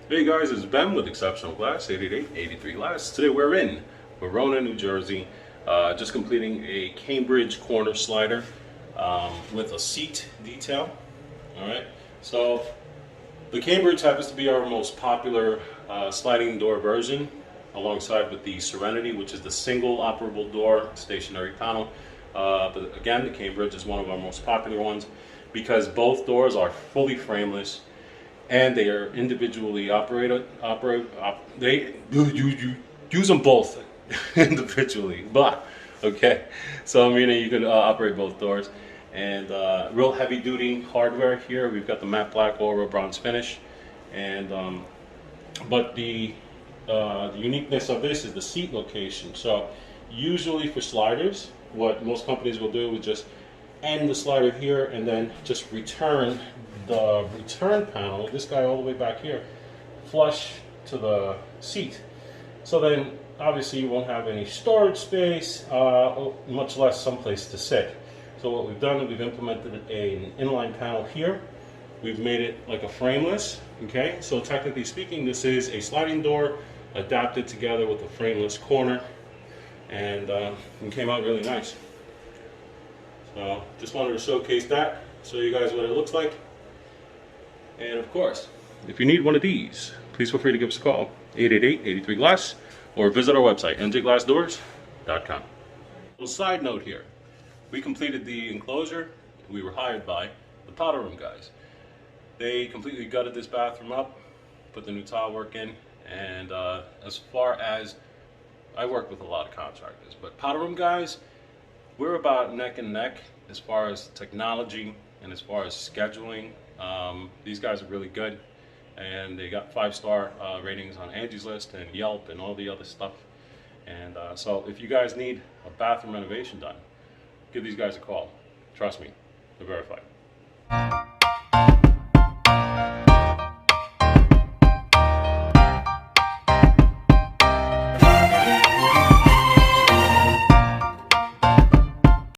Hey guys, it's Ben with Exceptional Glass, 888-83 Glass. Today we're in Verona, New Jersey, just completing a Cambridge corner slider with a seat detail. Alright, so the Cambridge happens to be our most popular sliding door version, alongside with the Serenity, which is the single operable door stationary panel. But again, the Cambridge is one of our most popular ones because both doors are fully frameless and they are individually operated. You use them both individually, but okay. So meaning you can operate both doors, and real heavy duty hardware here. We've got the matte black Aura bronze finish, and but the uniqueness of this is the seat location. So usually for sliders, what most companies will do is just end the slider here and then just return the return panel, this guy all the way back here, flush to the seat. So then obviously you won't have any storage space, much less someplace to sit. So what we've done is we've implemented an inline panel here. We've made it like a frameless, okay? So technically speaking, this is a sliding door adapted together with a frameless corner, and it came out really nice. So just wanted to showcase that, show you guys what it looks like. And of course, if you need one of these, please feel free to give us a call, 888-83 Glass, or visit our website, njglassdoors.com. Little side note here, we completed the enclosure. We were hired by the powder room guys. They completely gutted this bathroom up, put the new tile work in, and as far as, I work with a lot of contractors, but powder room guys, we're about neck and neck as far as technology and as far as scheduling. These guys are really good, and they got 5-star ratings on Angie's List and Yelp and all the other stuff. And so if you guys need a bathroom renovation done, give these guys a call. Trust me, they're verified.